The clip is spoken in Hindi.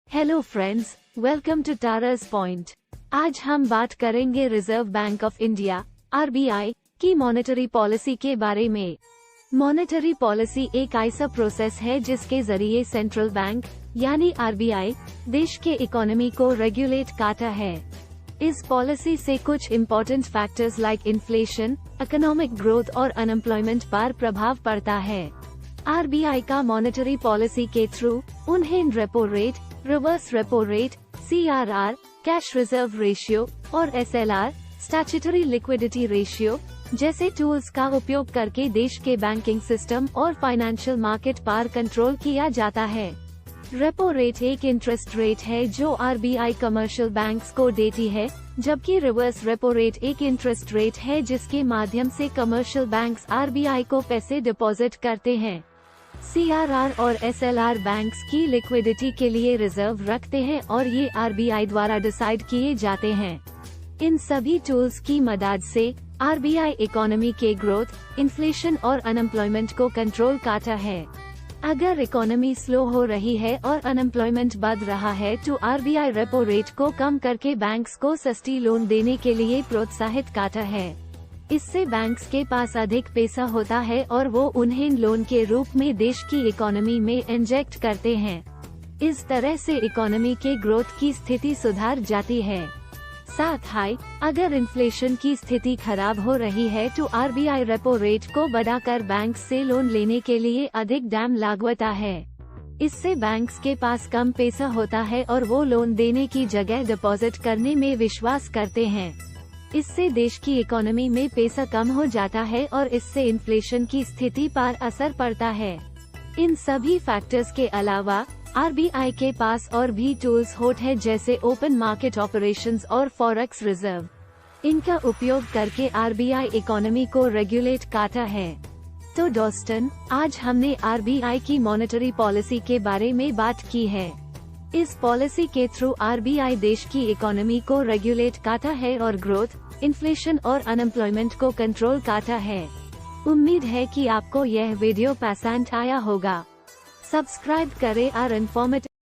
Hello friends, welcome to Taurus point. आज हम बात करेंगे रिजर्व बैंक ऑफ इंडिया (आरबीआई) की मॉनेटरी पॉलिसी के बारे में। मॉनेटरी पॉलिसी एक ऐसा प्रोसेस है जिसके जरिए सेंट्रल बैंक यानी आरबीआई देश के इकोनॉमी को रेगुलेट करता है। इस पॉलिसी से कुछ important factors like inflation, economic growth और अनएम्प्लॉयमेंट पर प्रभाव पड़ता है। आरबीआई का मॉनेटरी पॉलिसी के थ्रू उन्हें repo rate, reverse repo rate, CRR, cash reserve ratio और SLR, स्टैट्यूटरी लिक्विडिटी रेशियो जैसे टूल्स का उपयोग करके देश के बैंकिंग सिस्टम और फाइनेंशियल मार्केट पर कंट्रोल किया जाता है। रेपो रेट एक इंटरेस्ट रेट है जो आरबीआई कमर्शियल बैंक्स को देती है, जबकि रिवर्स रेपो रेट एक इंटरेस्ट रेट है जिसके माध्यम से कमर्शियल बैंक्स आरबीआई को पैसे डिपॉजिट करते हैं। CRR और SLR बैंक्स की लिक्विडिटी के लिए रिजर्व रखते हैं और ये आरबीआई द्वारा डिसाइड किए जाते हैं। इन सभी टूल्स की मदद से आरबीआई इकोनॉमी के ग्रोथ, इन्फ्लेशन और अनएम्प्लॉयमेंट को कंट्रोल करता है। अगर इकोनॉमी स्लो हो रही है और अनएम्प्लॉयमेंट बढ़ रहा है तो आरबीआई रेपो रेट को कम करके बैंक्स को सस्ती लोन देने के लिए प्रोत्साहित करता है। इससे बैंक्स के पास अधिक पैसा होता है और वो उन्हें लोन के रूप में देश की इकोनॉमी में इंजेक्ट करते हैं। इस तरह से इकोनॉमी के ग्रोथ की स्थिति सुधर जाती है। साथ ही अगर इन्फ्लेशन की स्थिति खराब हो रही है तो आरबीआई रेपो रेट को बढ़ाकर बैंक्स से लोन लेने के लिए अधिक दाम लगाता है। इससे बैंक्स के पास कम पैसा होता है और वो लोन देने की जगह डिपॉजिट करने में विश्वास करते हैं। इससे देश की इकोनॉमी में पैसा कम हो जाता है और इससे इन्फ्लेशन की स्थिति पर असर पड़ता है। इन सभी फैक्टर्स के अलावा आरबीआई के पास और भी टूल्स होते हैं जैसे ओपन मार्केट ऑपरेशंस और फॉरेक्स रिजर्व। इनका उपयोग करके आरबीआई इकोनॉमी को रेगुलेट करता है। तो दोस्तों, आज हमने आरबीआई की मॉनेटरी पॉलिसी के बारे में बात की है। इस पॉलिसी के थ्रू आरबीआई देश की इकोनॉमी को रेगुलेट करता है और ग्रोथ, इन्फ्लेशन और अनएम्प्लॉयमेंट को कंट्रोल करता है। उम्मीद है कि आपको यह वीडियो पसंद आया होगा। सब्सक्राइब करें और इन्फॉर्मेटिव